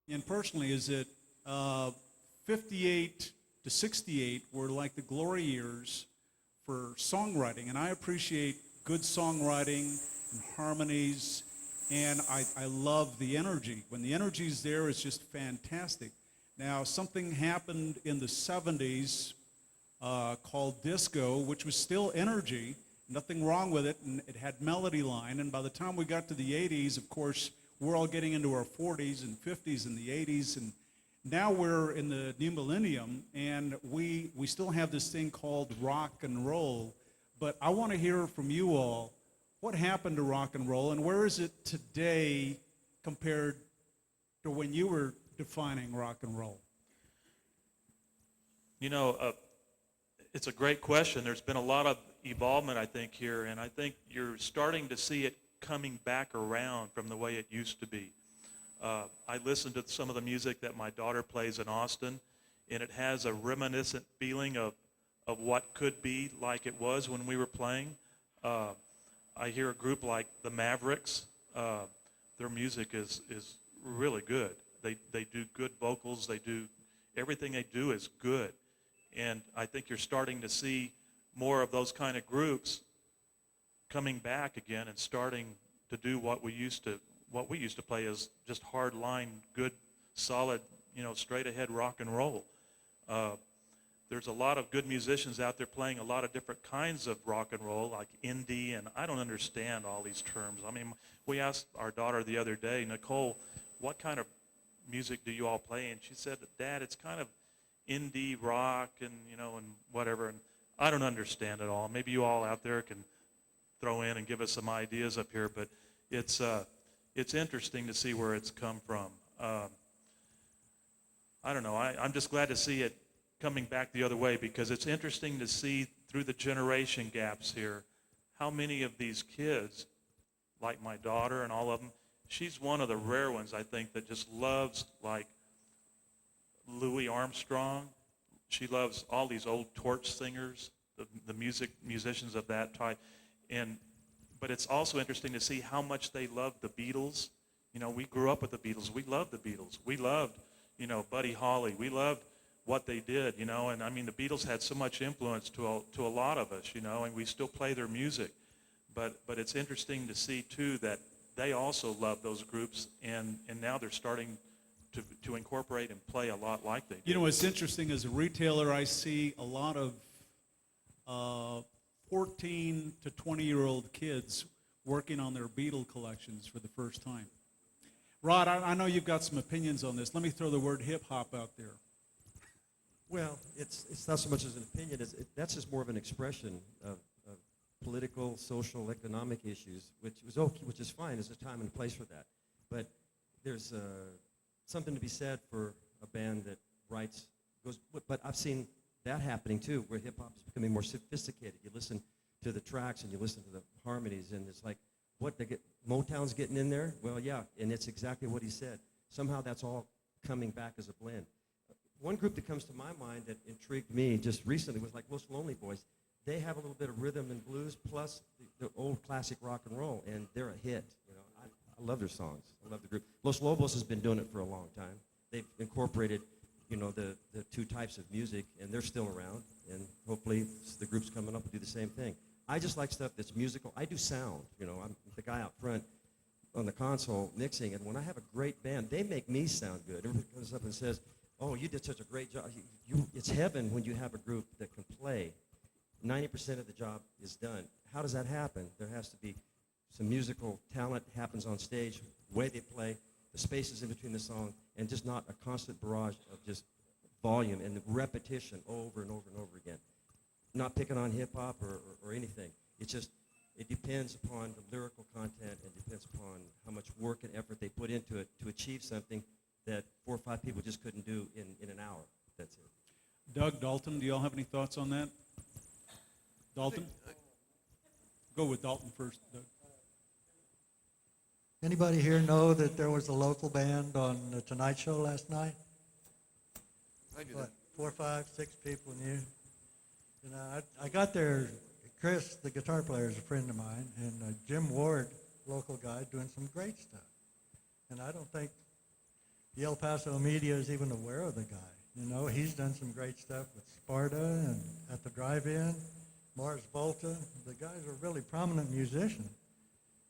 And personally, is that 58 to 68 were like the glory years for songwriting, and I appreciate good songwriting and harmonies, and I love the energy. When the energy's there, it's just fantastic. Now, something happened in the 70s called disco, which was still energy, nothing wrong with it, and it had melody line, and by the time we got to the 80s, of course, we're all getting into our 40s and 50s and the 80s, and now we're in the new millennium, and we still have this thing called rock and roll. But I want to hear from you all, what happened to rock and roll, and where is it today compared to when you were defining rock and roll? You know, it's a great question. There's been a lot of evolvement, I think, here, and I think you're starting to see it coming back around from the way it used to be. I listen to some of the music that my daughter plays in Austin, and it has a reminiscent feeling of what could be like it was when we were playing. I hear a group like the Mavericks. Their music is really good. They do good vocals. They do everything they do is good, and I think you're starting to see more of those kind of groups coming back again and starting to do what we used to play as just hard line, good, solid, straight ahead rock and roll. There's a lot of good musicians out there playing a lot of different kinds of rock and roll, like indie, and I don't understand all these terms. I mean, we asked our daughter the other day, Nicole, what kind of music do you all play? And she said, Dad, it's kind of indie rock and whatever. And I don't understand it all. Maybe you all out there can throw in and give us some ideas up here, but it's interesting to see where it's come from. I don't know. I'm just glad to see it coming back the other way, because it's interesting to see through the generation gaps here how many of these kids, like my daughter and all of them, she's one of the rare ones, I think, that just loves, like, Louis Armstrong. She loves all these old torch singers, the musicians of that type. But it's also interesting to see how much they love the Beatles. We grew up with the Beatles. We loved the Beatles. We loved, Buddy Holly. We loved what they did, and I mean, the Beatles had so much influence to a lot of us, and we still play their music. But it's interesting to see, too, that they also love those groups, and now they're starting to incorporate and play a lot like they did. What's interesting, as a retailer, I see a lot of 14 to 20-year-old kids working on their Beatle collections for the first time. Rod, I know you've got some opinions on this. Let me throw the word hip-hop out there. Well, it's not so much as an opinion. That's just more of an expression of political, social, economic issues, which is fine. There's a time and place for that. But there's something to be said for a band that writes, but I've seen that happening too, where hip-hop is becoming more sophisticated. You listen to the tracks and you listen to the harmonies, and it's like, Motown's getting in there? Well, yeah, and it's exactly what he said. Somehow that's all coming back as a blend. One group that comes to my mind that intrigued me just recently was like Los Lonely Boys. They have a little bit of rhythm and blues plus the old classic rock and roll, and they're a hit. I love their songs. I love the group. Los Lobos has been doing it for a long time. They've incorporated, the two types of music, and they're still around, and hopefully the group's coming up and do the same thing. I just like stuff that's musical. I do sound. I'm the guy out front on the console mixing, and when I have a great band, they make me sound good. Everybody comes up and says, oh, you did such a great job. It's heaven when you have a group that can play. 90% of the job is done. How does that happen? There has to be some musical talent happens on stage, the way they play, the spaces in between the song, and just not a constant barrage of just volume and repetition over and over and over again. Not picking on hip-hop or anything. It depends upon the lyrical content, and depends upon how much work and effort they put into it to achieve something that 4 or 5 people just couldn't do in an hour. That's it. Doug, Dalton, do you all have any thoughts on that? Dalton? Go with Dalton first, Doug. Anybody here know that there was a local band on the Tonight Show last night? I do What, that. 4, 5, 6 people knew? I got there. Chris, the guitar player, is a friend of mine, and Jim Ward, local guy, doing some great stuff. And I don't think the El Paso media is even aware of the guy. You know, he's done some great stuff with Sparta and at the drive-in, Mars Volta. The guy's a really prominent musician.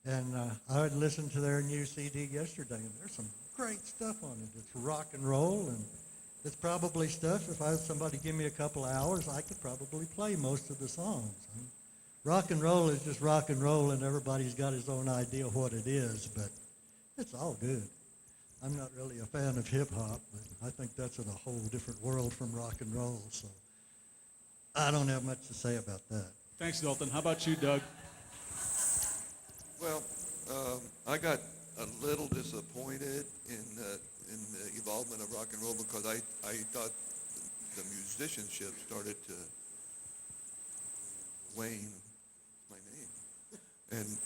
And I had listened to their new CD yesterday, and there's some great stuff on it. It's rock and roll, and it's probably stuff, if I had somebody give me a couple of hours, I could probably play most of the songs. I mean, rock and roll is just rock and roll, and everybody's got his own idea of what it is, but it's all good. I'm not really a fan of hip-hop, but I think that's in a whole different world from rock and roll, so I don't have much to say about that. Thanks, Dalton. How about you, Doug? Well, I got a little disappointed in the involvement of rock and roll because I thought the musicianship started to wane, my name,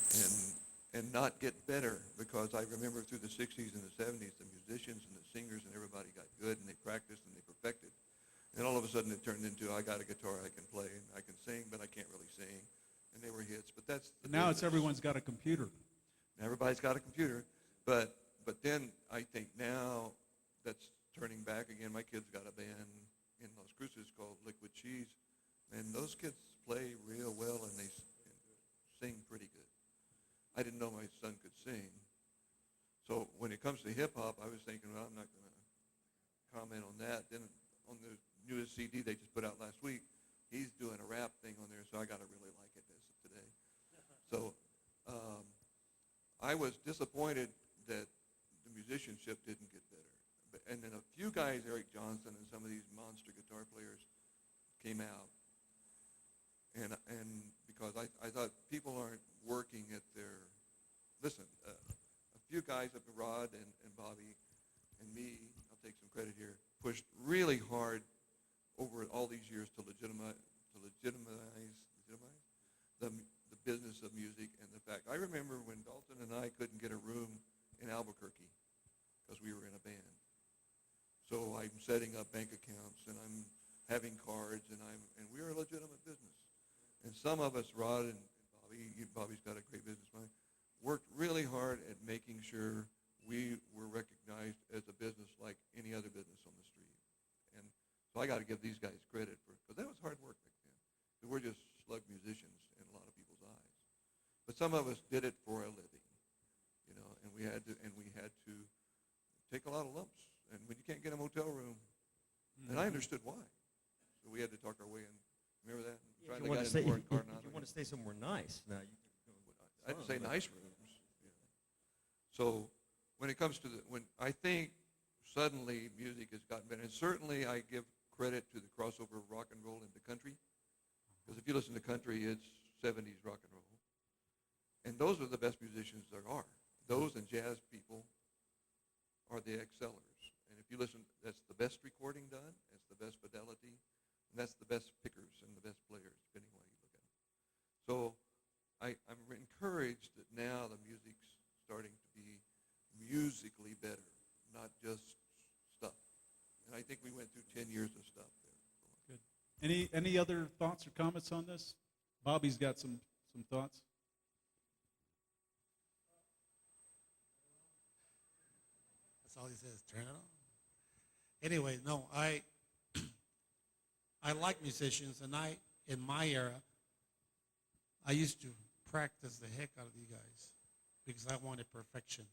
and not get better, because I remember through the 60s and the 70s, the musicians and the singers and everybody got good and they practiced and they perfected. And all of a sudden it turned into, I got a guitar I can play and I can sing, but I can't really sing. And they were hits, but that's the Now it's business. everyone's got a computer. Everybody's got a computer, but then I think now that's turning back again. My kid's got a band in Los Cruces called Liquid Cheese, and those kids play real well and they sing pretty good. I didn't know my son could sing, so when it comes to hip hop, I was thinking, well, I'm not going to comment on that. Then on the newest CD they just put out last week, he's doing a rap thing on there, so I got to really like it as of today. So I was disappointed that the musicianship didn't get better. And then a few guys, Eric Johnson and some of these monster guitar players, came out. And because I thought people aren't working at their, listen, a few guys up at Rod and Bobby and me, I'll take some credit here, pushed really hard over all these years to legitimize the business of music and the fact. I remember when Dalton and I couldn't get a room in Albuquerque because we were in a band. So I'm setting up bank accounts and I'm having cards and we're a legitimate business. And some of us, Rod and Bobby's got a great business mind, worked really hard at making sure we were recognized as a business like any other business on the street. And so I got to give these guys credit because that was hard work back then. We're just slug musicians in a lot of people's eyes. But some of us did it for a living, you know, and we had to take a lot of lumps. And when you can't get a motel room, and I understood why. So we had to talk our way in. Remember that? Yeah, if you want to stay somewhere nice, now you can go. I didn't say nice rooms. You know. So when it comes to I think suddenly music has gotten better, and certainly I give credit to the crossover of rock and roll into country, because if you listen to country, it's 70s rock and roll, and those are the best musicians there are. Those and jazz people are the excellers. And if you listen, that's the best recording done, it's the best fidelity, and that's the best pickers and the best players, depending on how you look at it. So I'm encouraged that now the music's starting to be musically better, not just stuff. And I think we went through 10 years of stuff there. Good. Any other thoughts or comments on this? Bobby's got some thoughts. That's all he says, turn it on. Anyway, no, I like musicians, and in my era, I used to practice the heck out of you guys because I wanted perfection.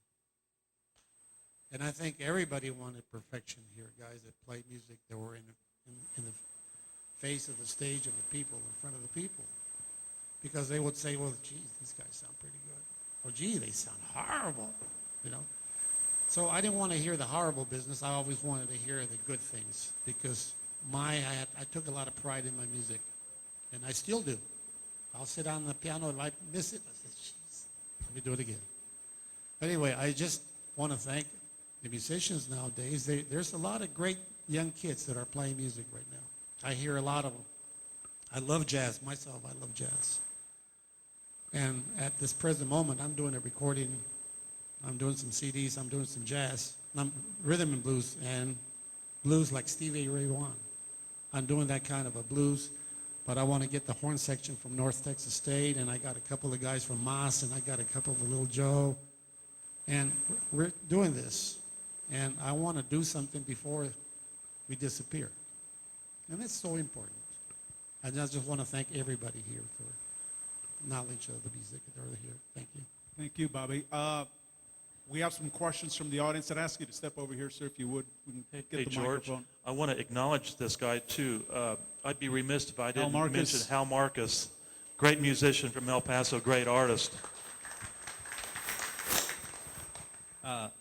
And I think everybody wanted perfection here, guys that played music that were in the face of the stage of the people, in front of the people. Because they would say, well, geez, these guys sound pretty good. Or, gee, they sound horrible, you know. So I didn't want to hear the horrible business. I always wanted to hear the good things because I took a lot of pride in my music, and I still do. I'll sit on the piano if I miss it. I say, jeez, let me do it again. But anyway, I just want to thank the musicians nowadays. There's a lot of great young kids that are playing music right now. I hear a lot of them. I love jazz myself. I love jazz. And at this present moment, I'm doing a recording. I'm doing some CDs. I'm doing some jazz. Rhythm and blues like Stevie Ray Vaughan. I'm doing that kind of a blues, but I want to get the horn section from North Texas State, and I got a couple of guys from Moss, and I got a couple of Little Joe, and we're doing this. And I want to do something before we disappear. And it's so important. And I just want to thank everybody here for knowledge of the music that are here. Thank you. Thank you, Bobby. We have some questions from the audience. I'd ask you to step over here, sir, if you would. We can get Hey, the George, microphone. I want to acknowledge this guy, too. I'd be remiss if I didn't Marcus. mention Hal Marcus, great musician from El Paso, great artist.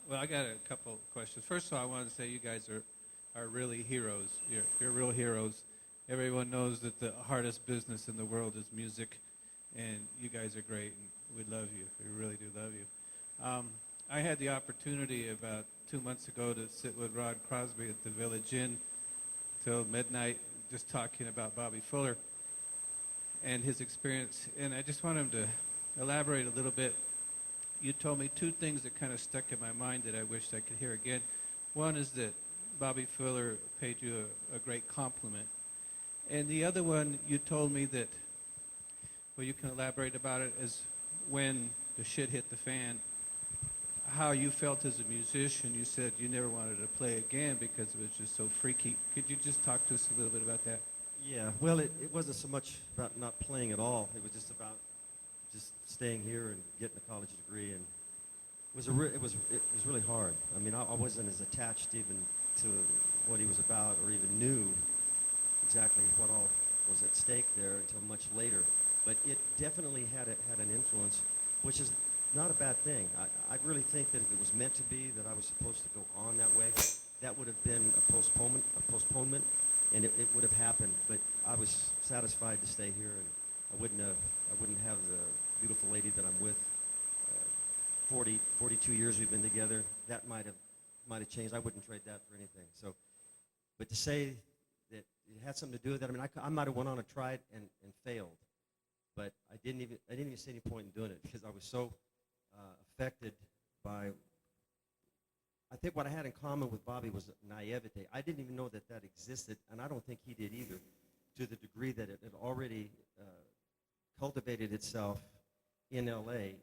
Well, I got a couple of questions. First of all, I want to say you guys are really heroes. You're real heroes. Everyone knows that the hardest business in the world is music, and you guys are great, and we love you. We really do love you. I had the opportunity about 2 months ago to sit with Rod Crosby at the Village Inn till midnight, just talking about Bobby Fuller and his experience. And I just want him to elaborate a little bit. You told me two things that kind of stuck in my mind that I wished I could hear again. One is that Bobby Fuller paid you a great compliment. And the other one, you told me that, well, you can elaborate about it, is when the shit hit the fan, how you felt as a musician. You said you never wanted to play again because it was just so freaky. Could you just talk to us a little bit about that? Yeah, well, it wasn't so much about not playing at all. It was just about just staying here and getting a college degree, and it was really hard. I mean, I wasn't as attached even to what he was about, or even knew exactly what all was at stake there until much later. But it definitely had an influence, which is not a bad thing. I really think that if it was meant to be, that I was supposed to go on that way, that would have been a postponement, and it would have happened. But I was satisfied to stay here, and I wouldn't have the beautiful lady that I'm with. 42 years we've been together. That might have changed. I wouldn't trade that for anything. So, but to say that it had something to do with that, I mean, I might have went on and tried and failed, but I didn't even see any point in doing it because I was so affected by. I think what I had in common with Bobby was naivete. I didn't even know that existed, and I don't think he did either, to the degree that it had already cultivated itself in L.A.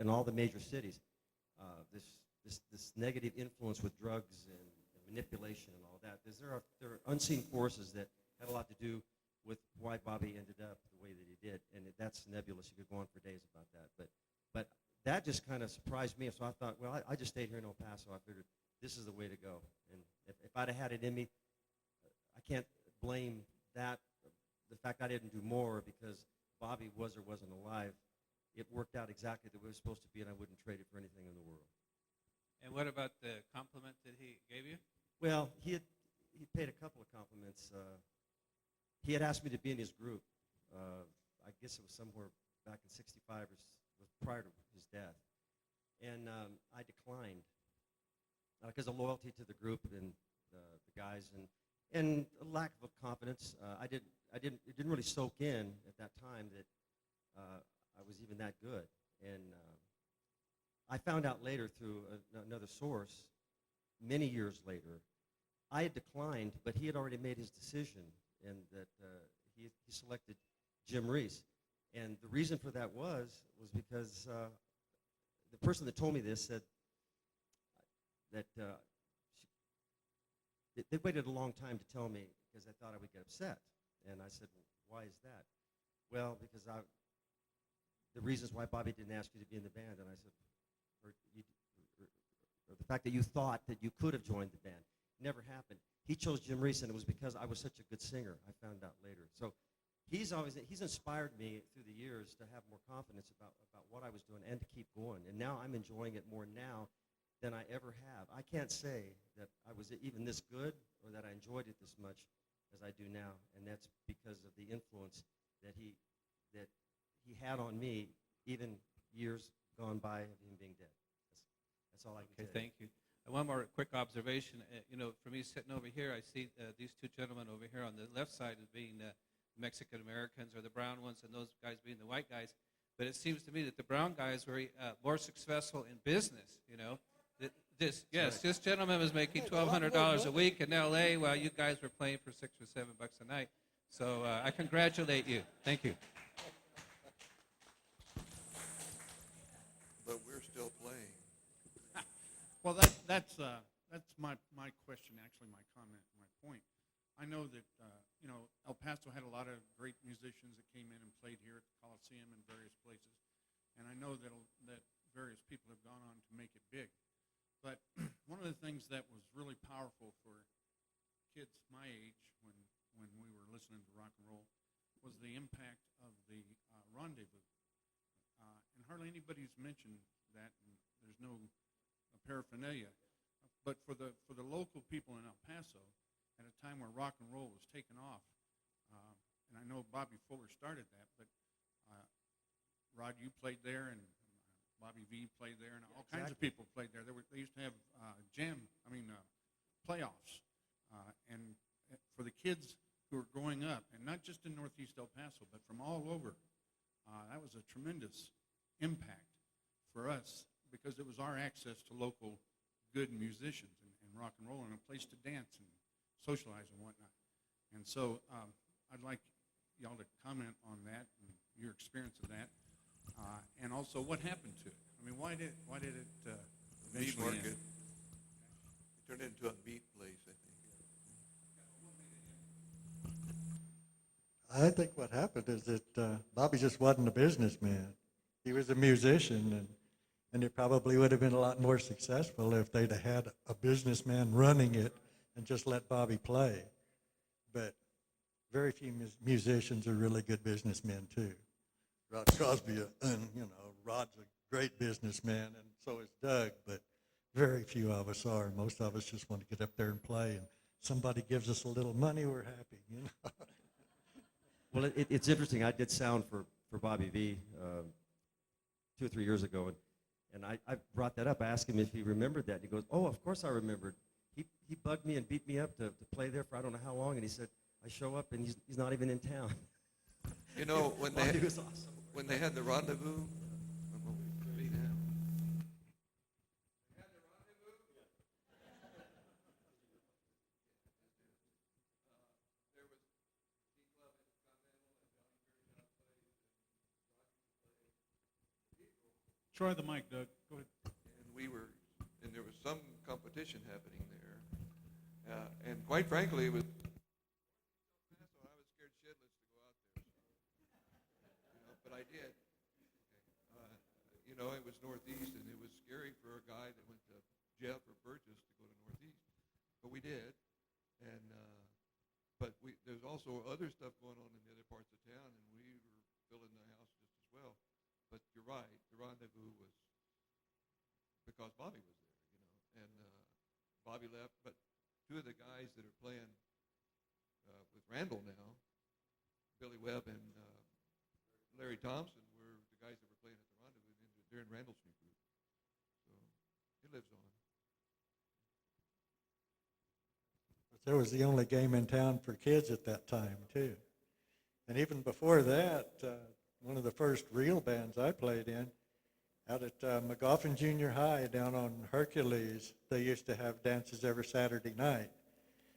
and all the major cities. This negative influence with drugs and manipulation and all that. There are unseen forces that had a lot to do with why Bobby ended up the way that he did, and that's nebulous. You could go on for days about that, but that just kind of surprised me. So I thought, well, I just stayed here in El Paso. I figured this is the way to go. And if I'd have had it in me, I can't blame that, the fact I didn't do more because Bobby was or wasn't alive. It worked out exactly the way it was supposed to be, and I wouldn't trade it for anything in the world. And what about the compliment that he gave you? Well, he paid a couple of compliments. He had asked me to be in his group. I guess it was somewhere back in '65 or prior to his death. And I declined because of loyalty to the group and the guys and a lack of confidence. It didn't really soak in at that time that I was even that good. And I found out later through another source, many years later, I had declined, but he had already made his decision, and that he selected Jim Reese. And the reason for that was because the person that told me this said that they waited a long time to tell me because they thought I would get upset. And I said, well, why is that? Well, because the reasons why Bobby didn't ask you to be in the band, and I said, or the fact that you thought that you could have joined the band. Never happened. He chose Jim Reese, and it was because I was such a good singer. I found out later. So he's inspired me through the years to have more confidence about what I was doing and to keep going. And now I'm enjoying it more now than I ever have. I can't say that I was even this good or that I enjoyed it this much as I do now, and that's because of the influence that he had on me, even years gone by of him being dead. That's all I can say. Okay, thank you. One more quick observation. For me sitting over here, I see these two gentlemen over here on the left side as being Mexican Americans, or the brown ones, and those guys being the white guys. But it seems to me that the brown guys were more successful in business. This gentleman was making $1,200 a week in L.A. while you guys were playing for $6 or $7 a night. So I congratulate you. Thank you. But we're still playing. Well, that's my question, actually, my comment, my point. I know that, El Paso had a lot of great musicians that came in and played here at the Coliseum and various places. And I know that various people have gone on to make it big. But one of the things that was really powerful for kids my age when we were listening to rock and roll was the impact of the rendezvous. And hardly anybody's mentioned that, and there's no paraphernalia. But for the local people in El Paso, at a time where rock and roll was taking off, and I know Bobby Fuller started that, but Rod, you played there, and Bobby V played there, and all kinds of people played there. They used to have playoffs, and for the kids who were growing up, and not just in Northeast El Paso, but from all over, that was a tremendous impact for us because it was our access to local good musicians and rock and roll and a place to dance and socialize and whatnot. And so I'd like y'all to comment on that and your experience of that, and also what happened to it. I mean, why did it Meat eventually market. end? It turned into a meat place, I think. I think what happened is that Bobby just wasn't a businessman. He was a musician, and it probably would have been a lot more successful if they'd have had a businessman running it and just let Bobby play. But very few musicians are really good businessmen too. Rod Crosby, Rod's a great businessman, and so is Doug, but very few of us are. Most of us just want to get up there and play, and somebody gives us a little money, we're happy, Well, it's interesting. I did sound for Bobby V 2 or 3 years ago, and I brought that up. I asked him if he remembered that. And he goes, "Oh, of course I remembered. He bugged me and beat me up to play there for I don't know how long." And he said, "I show up and he's not even in town." You know, when Bobby was awesome. when they had the rendezvous, Try the mic, Doug. Go ahead. and there was some competition happening there, and quite frankly, it was. I was scared shitless to go out there, but I did. It was Northeast, and it was scary for a guy that went to Jeff or Burgess to go to Northeast, but we did, and there's also other stuff going on in the other parts of town, and we were filling the house just as well. But you're right, the rendezvous was because Bobby was there, and Bobby left. But two of the guys that are playing with Randall now, Billy Webb and Larry Thompson, were the guys that were playing at the rendezvous. They're in Randall's new group, so it lives on. There was the only game in town for kids at that time, too. And even before that, one of the first real bands I played in, out at McGoffin Junior High down on Hercules, they used to have dances every Saturday night.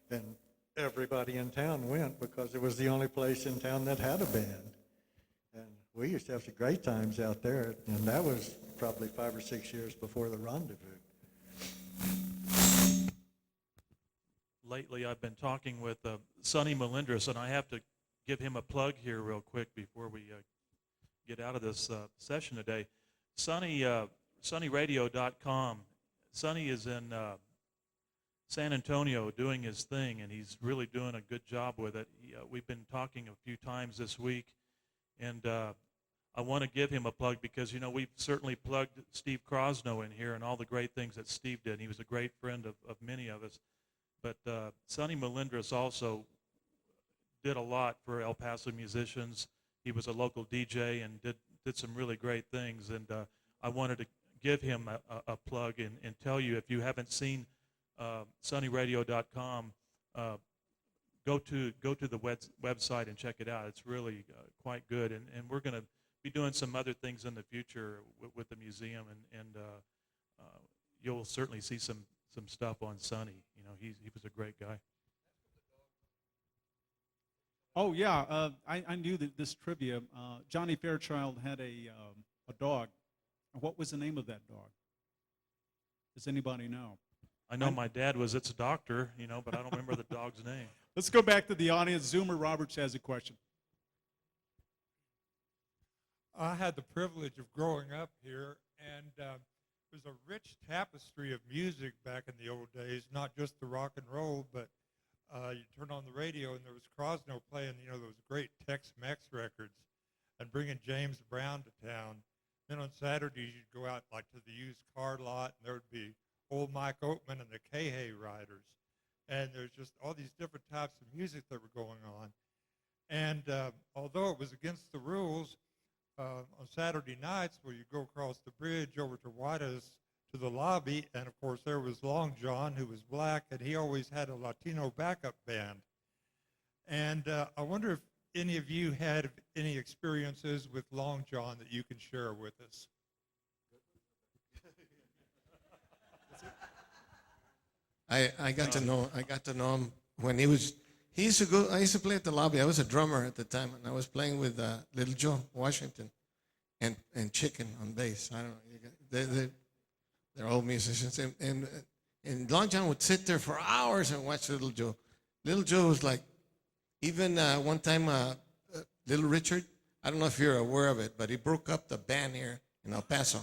And everybody in town went because it was the only place in town that had a band. And we used to have some great times out there, and that was probably 5 or 6 years before the rendezvous. Lately, I've been talking with Sonny Melendres, and I have to give him a plug here real quick before we get out of this session today. SonnyRadio.com. Sonny is in San Antonio doing his thing, and he's really doing a good job with it. We've been talking a few times this week, and I want to give him a plug because, we've certainly plugged Steve Crosno in here and all the great things that Steve did. He was a great friend of many of us. But Sonny Melendres also did a lot for El Paso musicians. He was a local DJ and did some really great things. And I wanted to give him a plug and tell you, if you haven't seen SonnyRadio.com, go to the website and check it out. It's really quite good. And we're going to be doing some other things in the future with the museum, and you'll certainly see some stuff on Sonny. He was a great guy. Oh yeah, I knew that this trivia. Johnny Fairchild had a dog. What was the name of that dog? Does anybody know? I know my dad was its doctor, you know, but I don't remember the dog's name. Let's go back to the audience. Zoomer Roberts has a question. I had the privilege of growing up here, and there's a rich tapestry of music back in the old days, not just the rock and roll, but you turn on the radio and there was Crosno playing, you know, those great Tex-Mex records and bringing James Brown to town. Then on Saturdays you'd go out like to the used car lot and there would be old Mike Oatman and the K-Hay Riders. And there's just all these different types of music that were going on. And although it was against the rules, on Saturday nights where you go across the bridge over to White's to the lobby, and of course there was Long John, who was black, and he always had a Latino backup band. And I wonder if any of you had any experiences with Long John that you can share with us. I got to know him when he used to go. I used to play at the lobby. I was a drummer at the time, and I was playing with Little Joe Washington and Chicken on bass. I don't know. They're old musicians, and Long John would sit there for hours and watch Little Joe. Little Joe was like, even one time, Little Richard. I don't know if you're aware of it, but he broke up the band here in El Paso.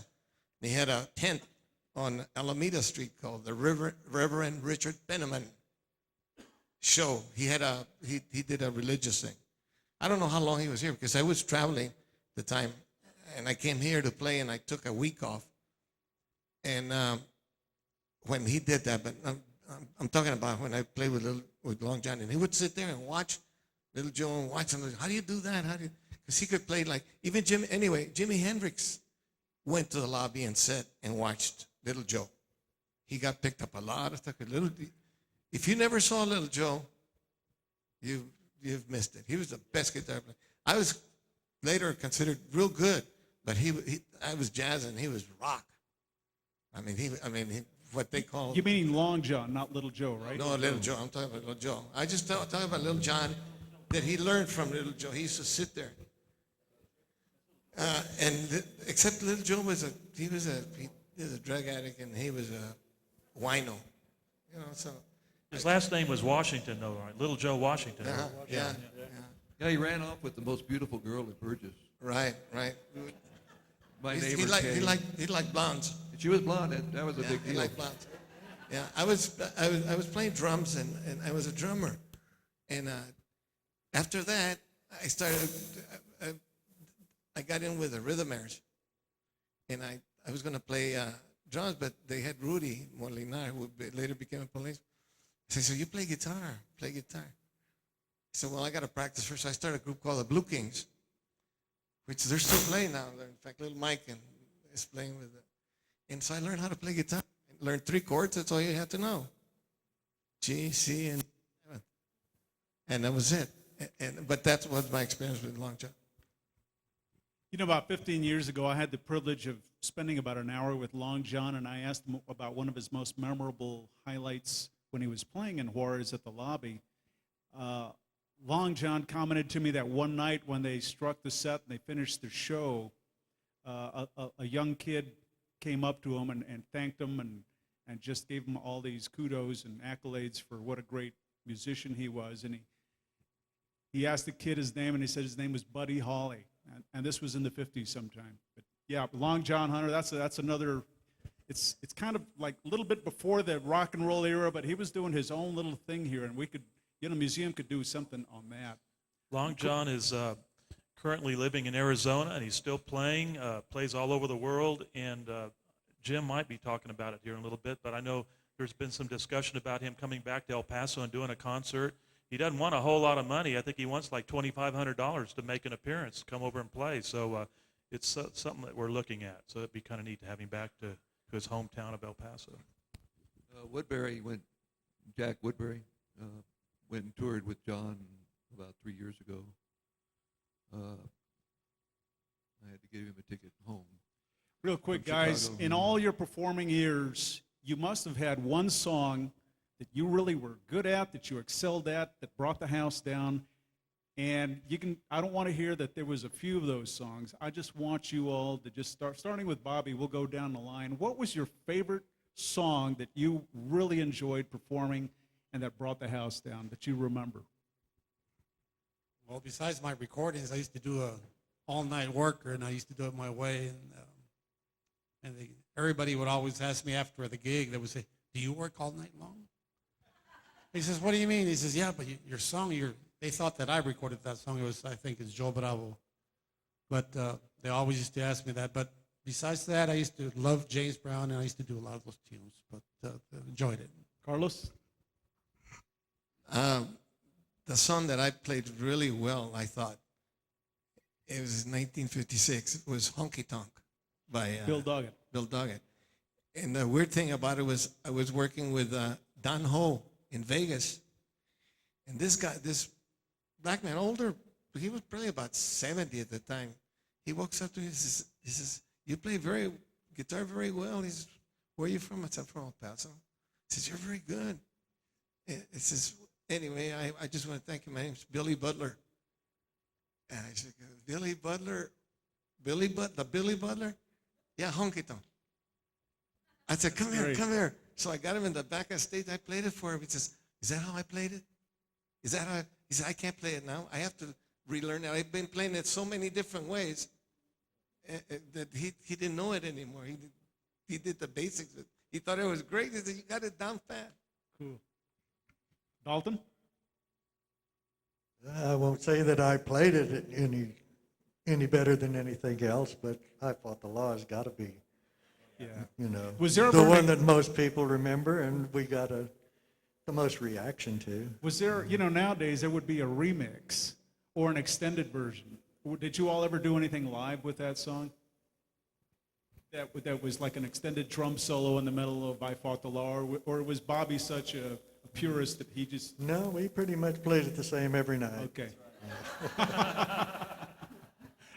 He had a tent on Alameda Street called the Reverend Richard Penniman Show. He did a religious thing. I don't know how long he was here because I was traveling at the time, and I came here to play, and I took a week off. And when he did that, but I'm talking about when I played with Long John, and he would sit there and watch Little Joe and watch him. How do you do that? Because he could play like even Jimi Hendrix went to the lobby and sat and watched Little Joe. He got picked up a lot of stuff. If you never saw Little Joe, you've missed it. He was the best guitar player. I was later considered real good, but I was jazz and he was rock. What they call. You meaning Long John, not Little Joe, right? No, Little Joe. I'm talking about Little Joe. I just talking about Little John that he learned from Little Joe. He used to sit there. Except Little Joe was a drug addict and he was a wino. You know, so. His last name was Washington, though, right? Little Joe Washington. Yeah. Yeah, he ran off with the most beautiful girl at Burgess. Right. My neighbor He liked blondes. She was blonde. That was a big He deal. liked blondes. Yeah, I was playing drums and I was a drummer, and after that I started. I got in with the Rhythmaires, and I was going to play drums, but they had Rudy Molinar, who later became a police. He said, "So you play guitar? Play guitar." I said, "Well, I got to practice first." So I started a group called the Blue Kings, which they're still playing now. In fact, little Mike is playing with it. And so I learned how to play guitar. I learned 3 chords. That's all you had to know. G, C, and 7. And that was it. But that was my experience with Long John. You know, about 15 years ago, I had the privilege of spending about an hour with Long John, and I asked him about one of his most memorable highlights when he was playing in Juarez at the lobby. Long John commented to me that one night when they struck the set and they finished the show, a young kid came up to him and thanked him and just gave him all these kudos and accolades for what a great musician he was. And he asked the kid his name, and he said his name was Buddy Holly. And this was in the 50s sometime. But yeah, Long John Hunter, that's another, it's kind of like a little bit before the rock and roll era, but he was doing his own little thing here, and a museum could do something on that. Long John is currently living in Arizona, and he's still playing, plays all over the world, and Jim might be talking about it here in a little bit, but I know there's been some discussion about him coming back to El Paso and doing a concert. He doesn't want a whole lot of money. I think he wants like $2,500 to make an appearance, come over and play. So it's something that we're looking at. So it'd be kind of neat to have him back to his hometown of El Paso. Jack Woodbury went and toured with John about 3 years ago. I had to give him a ticket home. Real quick, From guys, Chicago. in all your performing years, you must have had one song that you really were good at, that you excelled at, that brought the house down. And I don't want to hear that there was a few of those songs. I just want you all to just starting with Bobby, we'll go down the line. What was your favorite song that you really enjoyed performing and that brought the house down that you remember? Well, besides my recordings, I used to do a all-night worker, and I used to do it my way. Everybody would always ask me after the gig. They would say, "Do you work all night long?" He says, "What do you mean?" He says, "Yeah, but your song, they thought that I recorded that song. It was, I think, it's Joe Bravo." But they always used to ask me that. But besides that, I used to love James Brown, and I used to do a lot of those tunes. But enjoyed it. Carlos? The song that I played really well, I thought, it was 1956. It was Honky Tonk by Bill Doggett. Bill Doggett. And the weird thing about it was I was working with Don Ho in Vegas. And this guy, this black man, older, he was probably about 70 at the time. He walks up to me and says, "You play guitar very well." He says, "Where are you from?" I said, "I'm from El Paso." He says, "You're very good." It says, anyway, I just want to thank you. My name's Billy Butler. And I said, "Billy Butler? Billy Butler? Yeah, Honky Tonk." I said, "Come here, come here." So I got him in the back of stage. I played it for him. He says, "Is that how I played it? Is that how?" He said, "I can't play it now. I have to relearn it. I've been playing it so many different ways that he didn't know it anymore. He did the basics. He thought it was great. He said, "You got it down pat." Cool. Dalton? I won't say that I played it any better than anything else, but I Fought the Law has got to be, Yeah. Was there the one that most people remember, and we got the most reaction to. Was there, nowadays there would be a remix or an extended version. Did you all ever do anything live with that song? That was like an extended drum solo in the middle of I Fought the Law, or was Bobby such a purist that he just... No, we pretty much played it the same every night. Okay.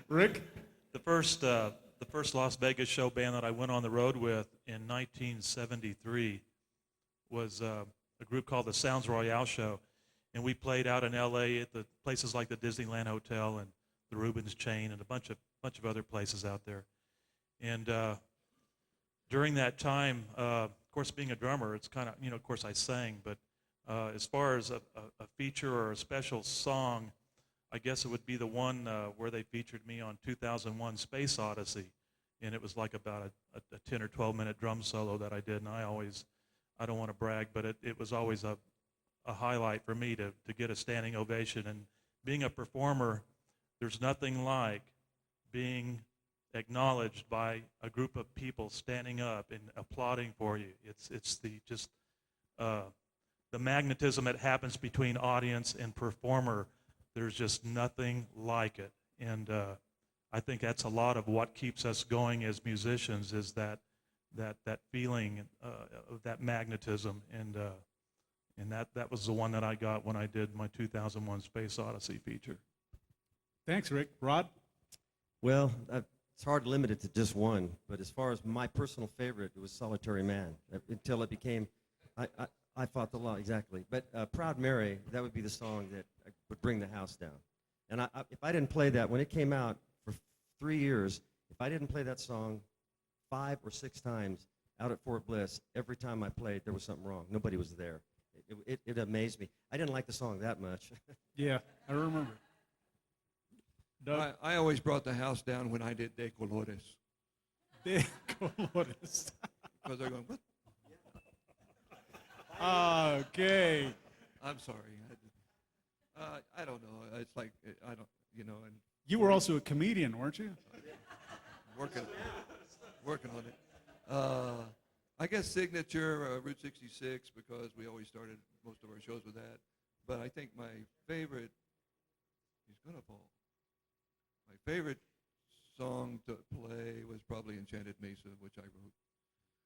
Rick? The first Las Vegas show band that I went on the road with in 1973 was a group called the Sounds Royale Show, and we played out in L.A. at the places like the Disneyland Hotel and the Rubens Chain and a bunch of other places out there. And during that time, of course, being a drummer, it's kind of, of course, I sang, but as far as a feature or a special song, I guess it would be the one where they featured me on 2001 Space Odyssey, and it was like about a 10 or 12-minute drum solo that I did, and I don't want to brag, but it was always a highlight for me to get a standing ovation. And being a performer, there's nothing like being acknowledged by a group of people standing up and applauding for you. It's the magnetism that happens between audience and performer. There's just nothing like it. And I think that's a lot of what keeps us going as musicians, is that feeling of that magnetism. And that was the one that I got when I did my 2001 Space Odyssey feature. Thanks, Rick. Rod? Well, it's hard to limit it to just one, but as far as my personal favorite, it was Solitary Man, until it became, I Fought the Law, exactly. But Proud Mary, that would be the song that would bring the house down. And if I didn't play that, when it came out for 3 years, if I didn't play that song 5 or 6 times out at Fort Bliss, every time I played, there was something wrong. Nobody was there. It amazed me. I didn't like the song that much. Yeah, I remember. Doug? I always brought the house down when I did De Colores. De Colores. Because they're going, what? Okay. I'm sorry. I don't know. It's like, I don't, and You were also a comedian, weren't you? working on it. I guess signature, Route 66, because we always started most of our shows with that. But I think my favorite, he's gonna fall. My favorite song to play was probably Enchanted Mesa, which I wrote.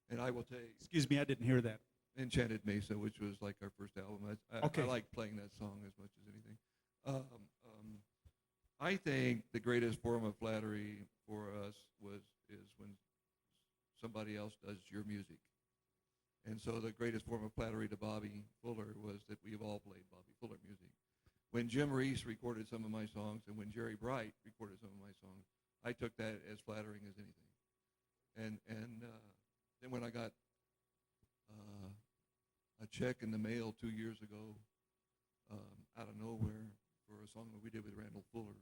And I will take Excuse me, I didn't hear that. Enchanted Mesa, which was like our first album. Okay. I like playing that song as much as anything. I think the greatest form of flattery for us is when somebody else does your music. And so the greatest form of flattery to Bobby Fuller was that we've all played Bobby Fuller music. When Jim Reese recorded some of my songs and when Jerry Bright recorded some of my songs, I took that as flattering as anything. And then when I got a check in the mail 2 years ago out of nowhere for a song that we did with Randall Fuller.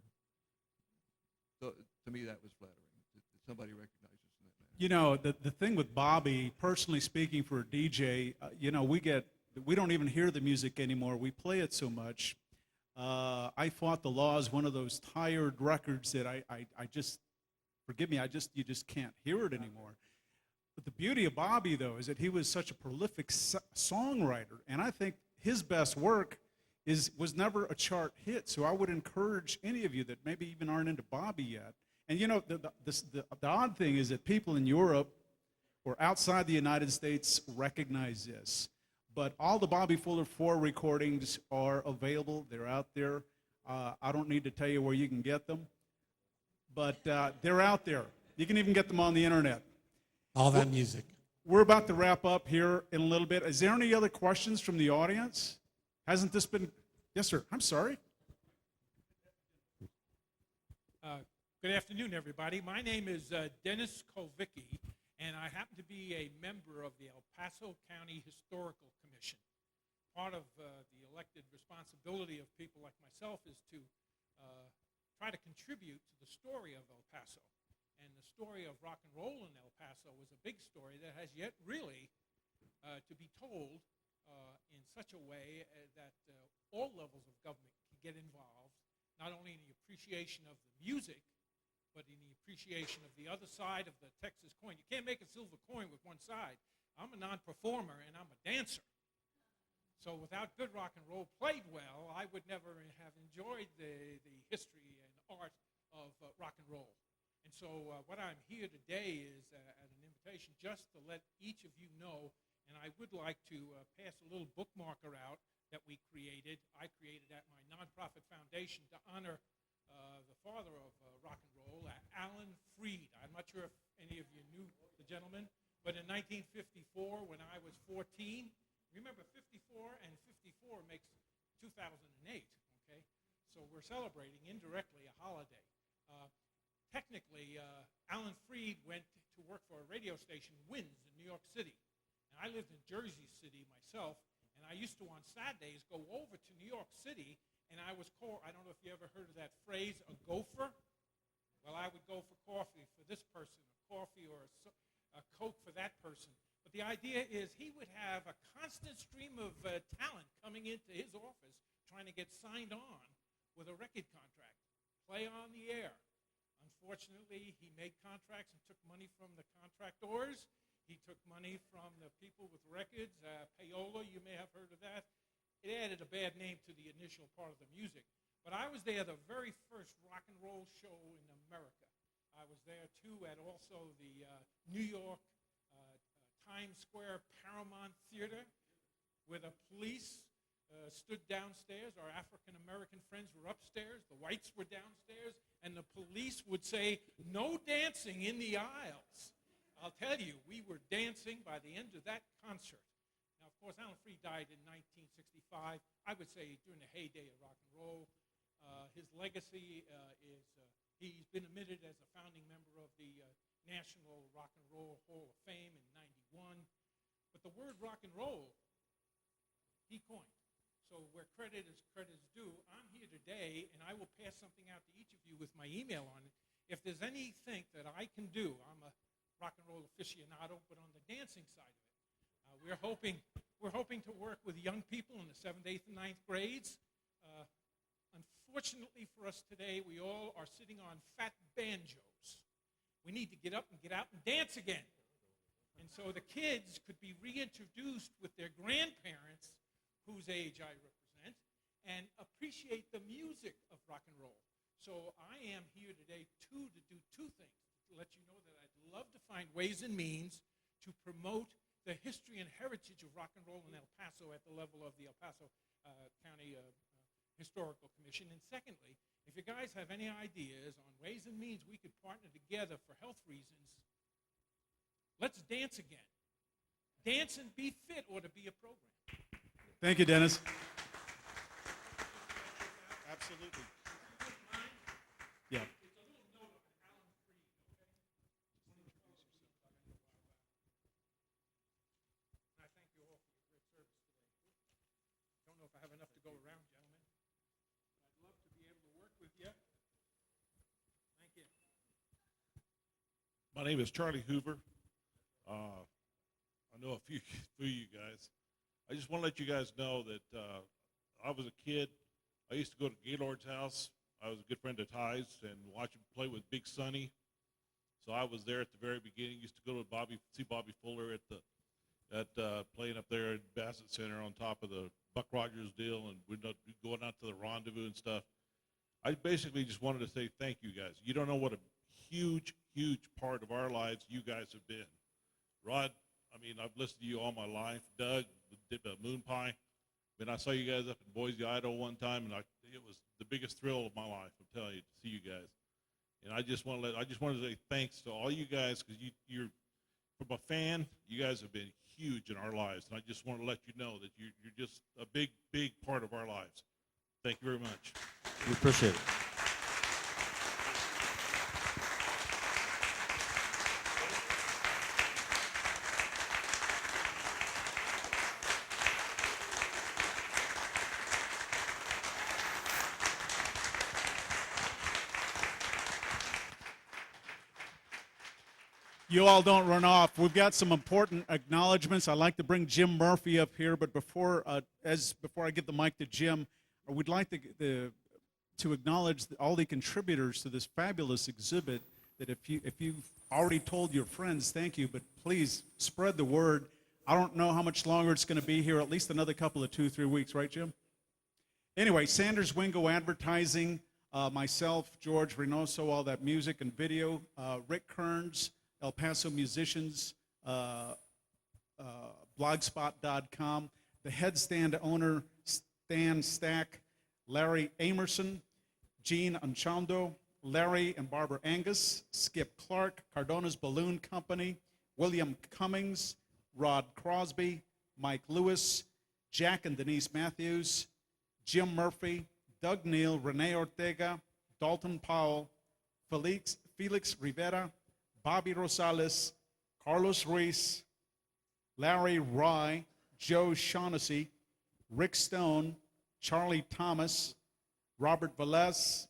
So to me, that was flattering that somebody recognized us in that manner. You know, the thing with Bobby, personally speaking, for a DJ, you know, we don't even hear the music anymore. We play it so much. I Fought the Law is one of those tired records that I just, forgive me, you just can't hear it anymore. But the beauty of Bobby, though, is that he was such a prolific songwriter, and I think his best work was never a chart hit. So I would encourage any of you that maybe even aren't into Bobby yet. And you know, the odd thing is that people in Europe or outside the United States recognize this. But all the Bobby Fuller 4 recordings are available. They're out there. I don't need to tell you where you can get them. But they're out there. You can even get them on the internet. All that music. We're about to wrap up here in a little bit. Is there any other questions from the audience? Hasn't this been? Yes, sir. I'm sorry. Good afternoon, everybody. My name is Dennis Kovicki, and I happen to be a member of the El Paso County Historical Commission. Part of the elected responsibility of people like myself is to try to contribute to the story of El Paso. And the story of rock and roll in El Paso is a big story that has yet really to be told in such a way that all levels of government can get involved, not only in the appreciation of the music, but in the appreciation of the other side of the Texas coin. You can't make a silver coin with one side. I'm a non-performer, and I'm a dancer. So without good rock and roll played well, I would never have enjoyed the history and art of rock and roll. And so what I'm here today is at an invitation just to let each of you know, and I would like to pass a little bookmarker out that we created. I created at my nonprofit foundation to honor the father of rock and roll, Alan Freed. I'm not sure if any of you knew the gentleman, but in 1954, when I was 14, remember 54 and 54 makes 2008, okay? So we're celebrating indirectly a holiday. Technically, Alan Freed went to work for a radio station, WINS, in New York City. And I lived in Jersey City myself, and I used to, on Saturdays, go over to New York City, and I was called, I don't know if you ever heard of that phrase, a gopher. Well, I would go for coffee for this person, a coffee or a Coke for that person. But the idea is he would have a constant stream of talent coming into his office trying to get signed on with a record contract, play on the air. Unfortunately, he made contracts and took money from the contractors. He took money from the people with records. Payola, you may have heard of that. It added a bad name to the initial part of the music. But I was there the very first rock and roll show in America. I was there, too, at also the New York Times Square Paramount Theater, where the police stood downstairs. Our African-American friends were upstairs. The whites were downstairs. And the police would say, no dancing in the aisles. I'll tell you, we were dancing by the end of that concert. Now, of course, Alan Freed died in 1965. I would say during the heyday of rock and roll. His legacy is he's been admitted as a founding member of the National Rock and Roll Hall of Fame in '91. But the word rock and roll, he coined. So where credit is due, I'm here today, and I will pass something out to each of you with my email on it. If there's anything that I can do, I'm a rock and roll aficionado, but on the dancing side of it, we're hoping to work with young people in the 7th, 8th, and 9th grades. Unfortunately for us today, we all are sitting on fat banjos. We need to get up and get out and dance again. And so the kids could be reintroduced with their grandparents, whose age I represent, and appreciate the music of rock and roll. So I am here today, to do two things. To let you know that I'd love to find ways and means to promote the history and heritage of rock and roll in El Paso at the level of the El Paso County Historical Commission. And secondly, if you guys have any ideas on ways and means we could partner together for health reasons, let's dance again. Dance and be fit ought to be a program. Thank you, Dennis. Absolutely. Yeah. It's a little note on Alan Freed, okay? And I thank you all for your great service today. My name is Charlie Hoover. I know a few of you guys. I just want to let you guys know that I was a kid. I used to go to Gaylord's house. I was a good friend of Ty's and watch him play with Big Sonny. So I was there at the very beginning. Used to go to see Bobby Fuller playing up there at Bassett Center on top of the Buck Rogers deal, and we'd going out to the rendezvous and stuff. I basically just wanted to say thank you guys. You don't know what a huge, huge part of our lives you guys have been. Rod, I mean, I've listened to you all my life. Doug, Moon Pie. I mean, I saw you guys up in Boise, Idaho one time, and it was the biggest thrill of my life. I'm telling you, to see you guys. And I just wanted to say thanks to all you guys, because you're from a fan. You guys have been huge in our lives, and I just want to let you know that you're just a big, big part of our lives. Thank you very much. We appreciate it. You all don't run off. We've got some important acknowledgments. I'd like to bring Jim Murphy up here, but before I give the mic to Jim, we'd like to acknowledge all the contributors to this fabulous exhibit. That if you've already told your friends, thank you, but please spread the word. I don't know how much longer it's going to be here. At least another couple of 2-3 weeks, right, Jim? Anyway, Sanders Wingo Advertising, myself, George Reynoso, all that music and video, Rick Kearns, El Paso Musicians, blogspot.com, the headstand owner, Stan Stack, Larry Amerson, Gene Anchondo, Larry and Barbara Angus, Skip Clark, Cardona's Balloon Company, William Cummings, Rod Crosby, Mike Lewis, Jack and Denise Matthews, Jim Murphy, Doug Neal, Renee Ortega, Dalton Powell, Felix Rivera, Bobby Rosales, Carlos Ruiz, Larry Rye, Joe Shaughnessy, Rick Stone, Charlie Thomas, Robert Velez,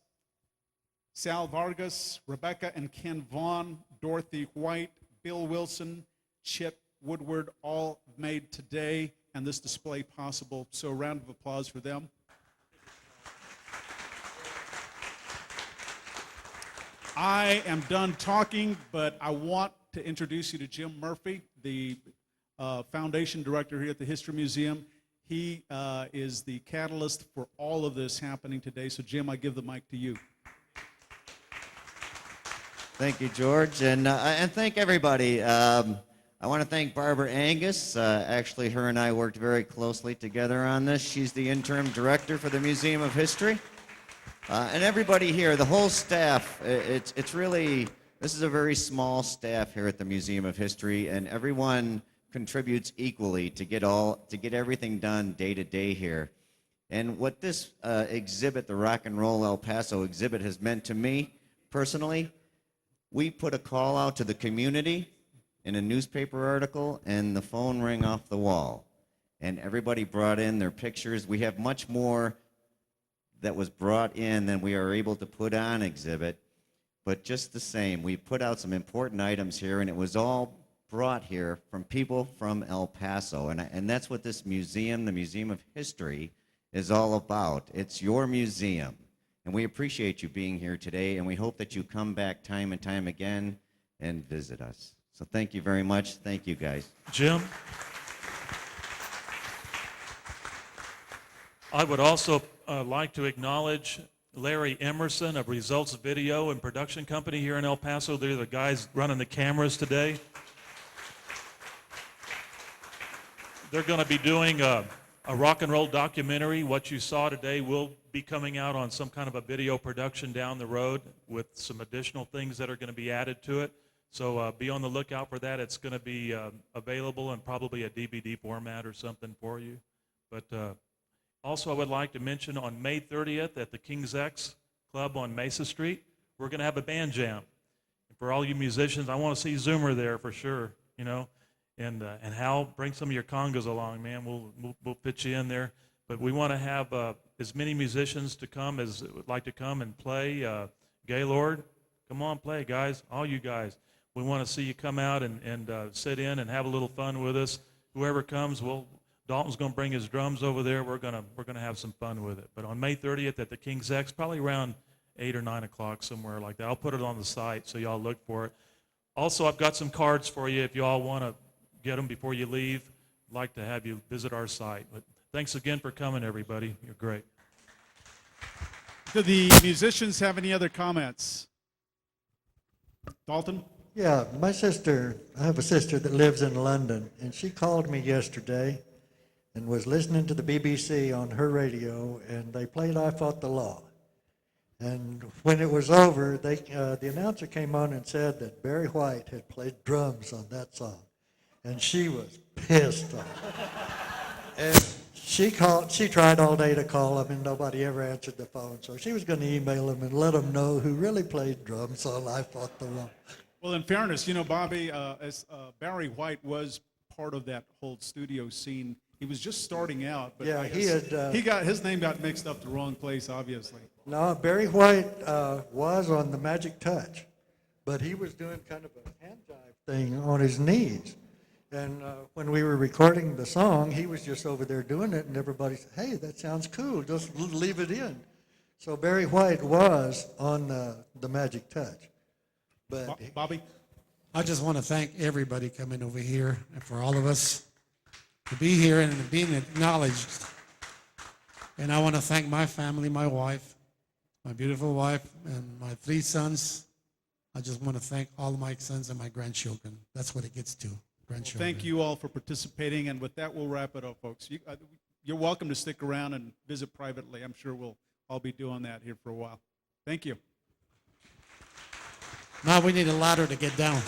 Sal Vargas, Rebecca and Ken Vaughn, Dorothy White, Bill Wilson, Chip Woodward, all made today and this display possible. So a round of applause for them. I am done talking, but I want to introduce you to Jim Murphy, the foundation director here at the History Museum. He is the catalyst for all of this happening today. So, Jim, I give the mic to you. Thank you, George, and thank everybody. I want to thank Barbara Angus. Actually, her and I worked very closely together on this. She's the interim director for the Museum of History. And everybody here, the whole staff, it's really, this is a very small staff here at the Museum of History, and everyone contributes equally to get everything done day to day here. And what this exhibit, the Rock and Roll El Paso exhibit, has meant to me personally, we put a call out to the community in a newspaper article, and the phone rang off the wall. And everybody brought in their pictures. We have much more that was brought in than we are able to put on exhibit. But just the same, we put out some important items here, and it was all brought here from people from El Paso. And that's what this museum, the Museum of History, is all about. It's your museum. And we appreciate you being here today, and we hope that you come back time and time again and visit us. So thank you very much. Thank you, guys. Jim? I would also like to acknowledge Larry Emerson of Results Video and Production Company here in El Paso. They're the guys running the cameras today. They're going to be doing a rock and roll documentary. What you saw today will be coming out on some kind of a video production down the road with some additional things that are going to be added to it. So be on the lookout for that. It's going to be available in probably a DVD format or something for you. But also I would like to mention on May 30th at the King's X Club on Mesa Street, we're going to have a band jam. And for all you musicians, I want to see Zoomer there for sure, you know. And Hal, bring some of your congas along, man. We'll fit you in there. But we want to have as many musicians to come as would like to come and play. Gaylord, come on, play, guys. All you guys. We want to see you come out and sit in and have a little fun with us. Whoever comes, Dalton's going to bring his drums over there. We're gonna have some fun with it. But on May 30th at the King's X, probably around 8 or 9 o'clock, somewhere like that. I'll put it on the site so y'all look for it. Also, I've got some cards for you if y'all want to get them before you leave. I'd like to have you visit our site. But thanks again for coming, everybody. You're great. Do the musicians have any other comments? Dalton? Yeah, my sister, I have a sister that lives in London, and she called me yesterday and was listening to the BBC on her radio, and they played I Fought the Law. And when it was over, the announcer came on and said that Barry White had played drums on that song. And she was pissed off. And she tried all day to call him, and nobody ever answered the phone. So she was going to email him and let him know who really played drums on I Fought the Law. Well, in fairness, Bobby, Barry White was part of that whole studio scene. He was just starting out, but Yeah, I he guess had, his name got mixed up the wrong place, obviously. No, Barry White was on the Magic Touch, but he was doing kind of a hand jive thing on his knees. And when we were recording the song, he was just over there doing it, and everybody said, hey, that sounds cool, just leave it in. So Barry White was on the Magic Touch. But Bobby? I just want to thank everybody coming over here and for all of us to be here and being acknowledged. And I want to thank my family, my wife, my beautiful wife, and my 3 sons. I just want to thank all of my sons and my grandchildren. That's what it gets to, grandchildren. Thank you all for participating, and with that, we'll wrap it up, folks. You're welcome to stick around and visit privately. I'm sure we'll all be doing that here for a while. Thank you. Now we need a ladder to get down.